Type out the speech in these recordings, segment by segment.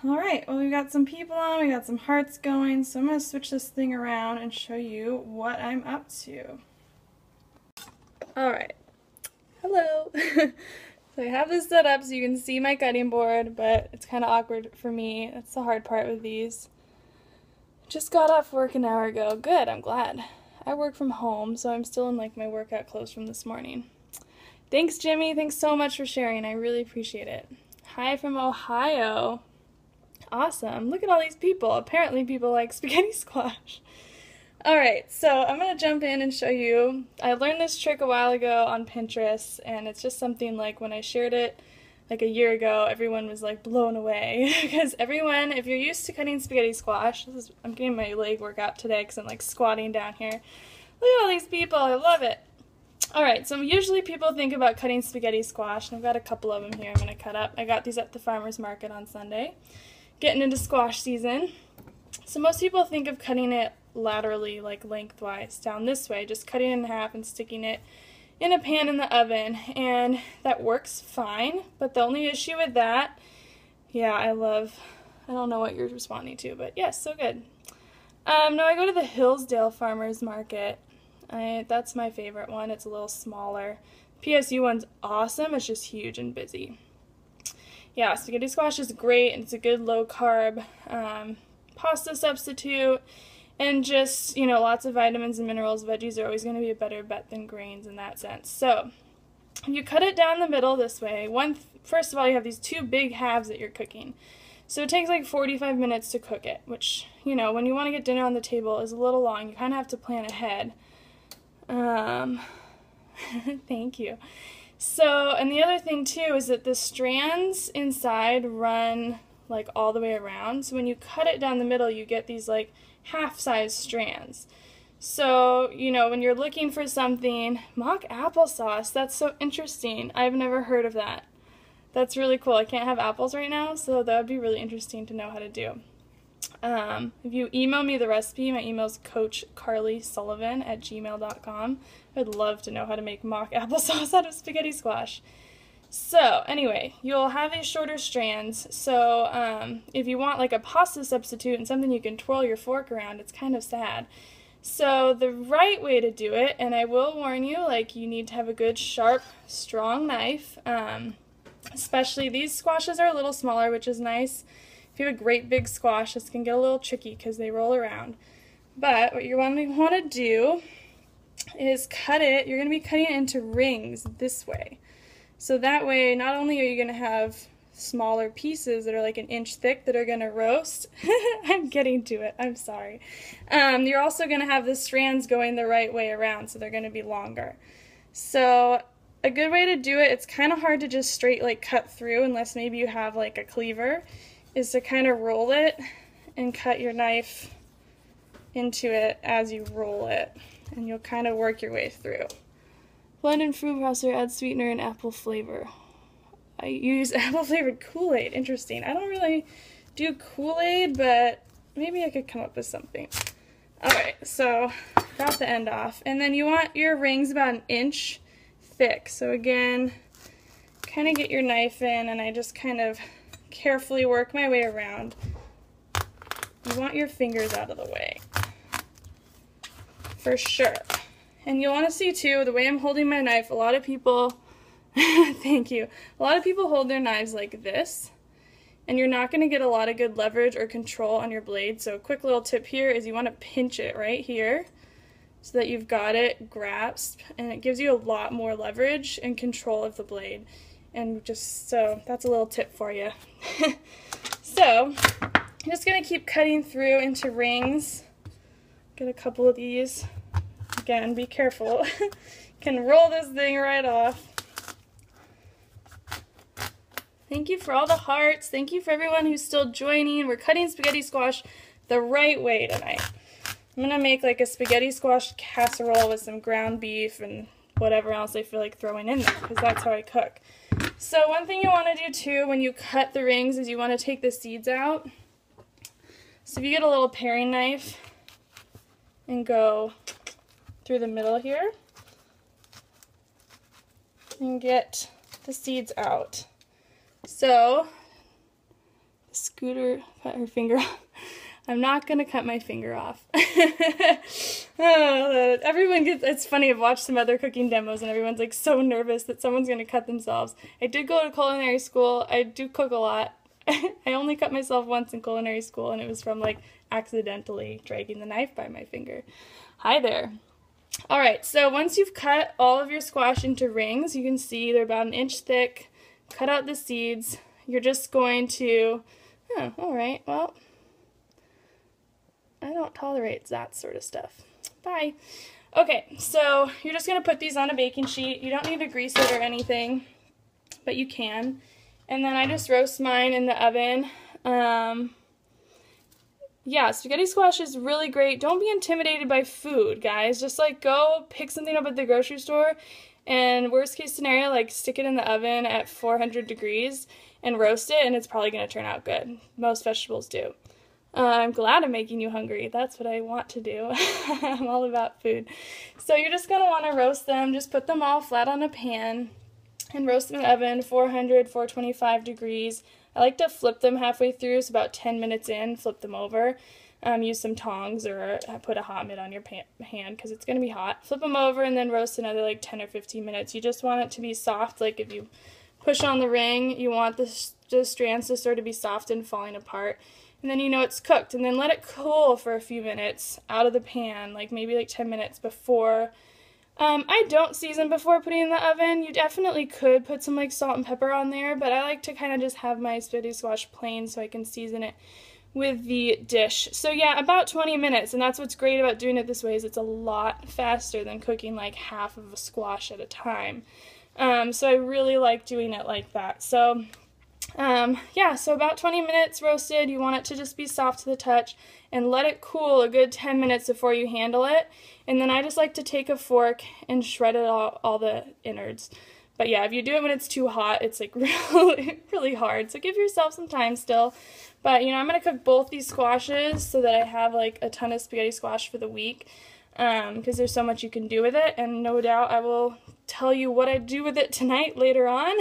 Alright, well we got some people on, we got some hearts going, so I'm going to switch this thing around and show you what I'm up to. Alright, hello! So I have this set up so you can see my cutting board, but it's kind of awkward for me. That's the hard part with these. Just got off work an hour ago. Good, I'm glad. I work from home, so I'm still in like my workout clothes from this morning. Thanks, Jimmy. Thanks so much for sharing. I really appreciate it. Hi from Ohio. Awesome. Look at all these people. Apparently people like spaghetti squash. Alright, so I'm going to jump in and show you. I learned this trick a while ago on Pinterest, and it's just something like when I shared it like a year ago, everyone was like blown away. Because everyone, if you're used to cutting spaghetti squash, I'm getting my leg workout today because I'm like squatting down here. Look at all these people. I love it. Alright, so usually people think about cutting spaghetti squash, and I've got a couple of them here I'm going to cut up. I got these at the farmer's market on Sunday. Getting into squash season. So most people think of cutting it laterally, like lengthwise, down this way, just cutting it in half and sticking it in a pan in the oven, and that works fine, but the only issue with that, yeah, I don't know what you're responding to, but yes, so good. No, I go to the Hillsdale Farmers Market. That's my favorite one. It's a little smaller. PSU one's awesome. It's just huge and busy. Yeah, spaghetti squash is great, and it's a good low-carb pasta substitute, and just, you know, lots of vitamins and minerals. Veggies are always going to be a better bet than grains in that sense. So, you cut it down the middle this way. First of all, you have these two big halves that you're cooking. So it takes like 45 minutes to cook it, which, you know, when you want to get dinner on the table is a little long. You kind of have to plan ahead. Thank you. So, and the other thing too is that the strands inside run like all the way around. So when you cut it down the middle, you get these like half-size strands. So, you know, when you're looking for something, mock applesauce, that's so interesting. I've never heard of that. That's really cool. I can't have apples right now, so that would be really interesting to know how to do. If you email me the recipe, my email is coachcarlysullivan@gmail.com. I'd love to know how to make mock applesauce out of spaghetti squash. So, anyway, you'll have these shorter strands, so if you want like a pasta substitute and something you can twirl your fork around, it's kind of sad. So the right way to do it, and I will warn you, like you need to have a good, sharp, strong knife, especially these squashes are a little smaller, which is nice. If you have a great big squash, this can get a little tricky because they roll around. But what you want to do is cut it, you're going to be cutting it into rings this way. So that way, not only are you going to have smaller pieces that are like 1 inch thick that are going to roast, I'm getting to it, I'm sorry. You're also going to have the strands going the right way around, so they're going to be longer. So a good way to do it, it's kind of hard to just straight like cut through unless maybe you have like a cleaver, is to kind of roll it and cut your knife into it as you roll it, and you'll kind of work your way through. Blend in food processor, add sweetener and apple flavor. I use apple flavored Kool-Aid. Interesting. I don't really do Kool-Aid, but maybe I could come up with something. Alright, so got the end off. And then you want your rings about 1 inch thick. So again, kind of get your knife in, and I just kind of carefully work my way around. You want your fingers out of the way. For sure. And you'll want to see too, the way I'm holding my knife, a lot of people, thank you, a lot of people hold their knives like this, and you're not going to get a lot of good leverage or control on your blade. So a quick little tip here is you want to pinch it right here so that you've got it grasped, and it gives you a lot more leverage and control of the blade. And just so, that's a little tip for you. So, I'm just going to keep cutting through into rings. Get a couple of these. Again, be careful. Can roll this thing right off. Thank you for all the hearts. Thank you for everyone who's still joining. We're cutting spaghetti squash the right way tonight. I'm going to make like a spaghetti squash casserole with some ground beef and whatever else I feel like throwing in there, because that's how I cook. So one thing you want to do too when you cut the rings is you want to take the seeds out. So if you get a little paring knife and go through the middle here and get the seeds out. So this Scooter cut her finger off. I'm not going to cut my finger off. Oh, everyone gets, it's funny, I've watched some other cooking demos and everyone's like so nervous that someone's going to cut themselves. I did go to culinary school. I do cook a lot. I only cut myself once in culinary school, and it was from like accidentally dragging the knife by my finger. Hi there. All right, so once you've cut all of your squash into rings, you can see they're about 1 inch thick. Cut out the seeds. You're just going to, oh, all right, well, I don't tolerate that sort of stuff. Bye. Okay, so you're just going to put these on a baking sheet. You don't need to grease it or anything, but you can. And then I just roast mine in the oven. Yeah, spaghetti squash is really great. Don't be intimidated by food, guys. Just like go pick something up at the grocery store, and worst case scenario, like stick it in the oven at 400 degrees and roast it, and it's probably going to turn out good. Most vegetables do. I'm glad I'm making you hungry. That's what I want to do. I'm all about food. So you're just going to want to roast them. Just put them all flat on a pan and roast them in the oven, 400, 425 degrees. I like to flip them halfway through, so about 10 minutes in, flip them over. Use some tongs or put a hot mitt on your hand because it's going to be hot. Flip them over and then roast another like 10 or 15 minutes. You just want it to be soft. Like if you push on the ring, you want the strands to sort of be soft and falling apart. And then you know it's cooked. And then let it cool for a few minutes out of the pan, like maybe like 10 minutes before. I don't season before putting it in the oven. You definitely could put some like salt and pepper on there, but I like to kind of just have my spaghetti squash plain so I can season it with the dish. So yeah, about 20 minutes, and that's what's great about doing it this way is it's a lot faster than cooking like half of a squash at a time. So I really like doing it like that. So yeah, so about 20 minutes roasted. You want it to just be soft to the touch and let it cool a good 10 minutes before you handle it. And then I just like to take a fork and shred it all the innards. But yeah, if you do it when it's too hot, it's like really, really hard. So give yourself some time still. But you know, I'm going to cook both these squashes so that I have like a ton of spaghetti squash for the week. Because there's so much you can do with it. And no doubt I will tell you what I do with it tonight later on.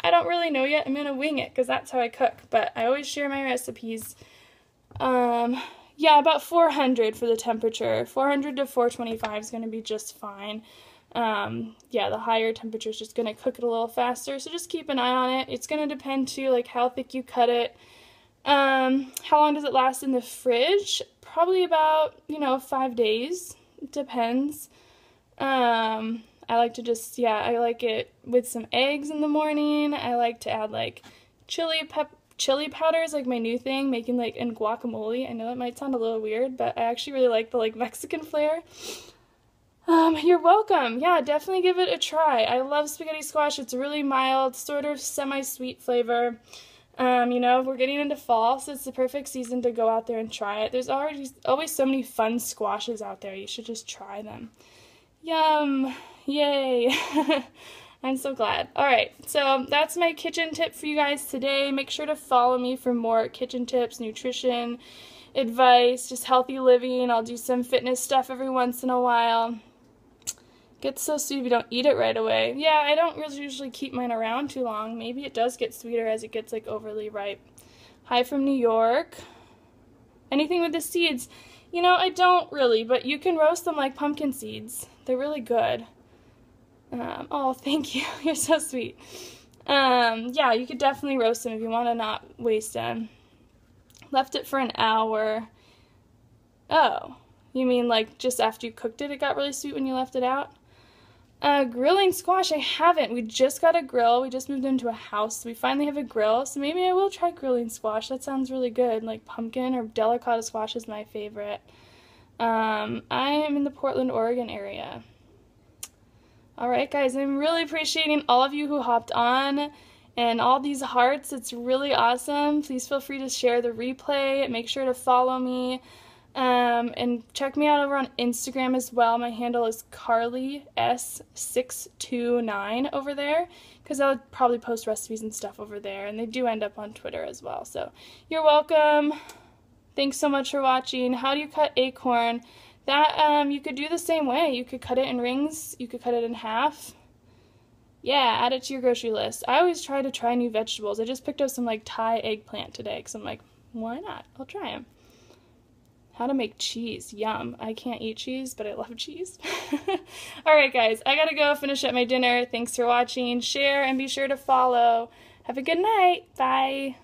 I don't really know yet. I'm going to wing it because that's how I cook. But I always share my recipes. Yeah, about 400 for the temperature. 400 to 425 is going to be just fine. Yeah, the higher temperature is just going to cook it a little faster. So just keep an eye on it. It's going to depend too, like how thick you cut it. How long does it last in the fridge? Probably about, 5 days. It depends. I like to just, I like it with some eggs in the morning. I like to add like chili powder is like my new thing, making like in guacamole. I know that might sound a little weird, but I actually really like the like Mexican flair. You're welcome. Yeah, definitely give it a try. I love spaghetti squash. It's really mild, sort of semi-sweet flavor. We're getting into fall, so it's the perfect season to go out there and try it. There's always so many fun squashes out there. You should just try them. Yum! Yay! I'm so glad. Alright, so that's my kitchen tip for you guys today. Make sure to follow me for more kitchen tips, nutrition, advice, just healthy living. I'll do some fitness stuff every once in a while. Gets so sweet if you don't eat it right away. Yeah, I don't really usually keep mine around too long. Maybe it does get sweeter as it gets like overly ripe. Hi from New York. Anything with the seeds? I don't really, but you can roast them like pumpkin seeds. They're really good. Oh, thank you. You're so sweet. Yeah, you could definitely roast them if you want to not waste them. Left it for an hour. Oh, you mean like just after you cooked it, it got really sweet when you left it out? Grilling squash, I haven't. We just got a grill. We just moved into a house, so we finally have a grill. So maybe I will try grilling squash. That sounds really good. Like pumpkin or delicata squash is my favorite. I am in the Portland, Oregon area. Alright guys, I'm really appreciating all of you who hopped on and all these hearts. It's really awesome. Please feel free to share the replay. Make sure to follow me. And check me out over on Instagram as well. My handle is CarlyS629 over there, because I'll probably post recipes and stuff over there, and they do end up on Twitter as well. So you're welcome. Thanks so much for watching. How do you cut acorn? That you could do the same way. You could cut it in rings. You could cut it in half. Yeah, add it to your grocery list. I always try to try new vegetables. I just picked up some like Thai eggplant today because I'm like, why not? I'll try them. How to make cheese. Yum. I can't eat cheese, but I love cheese. Alright guys, I gotta go finish up my dinner. Thanks for watching. Share and be sure to follow. Have a good night. Bye.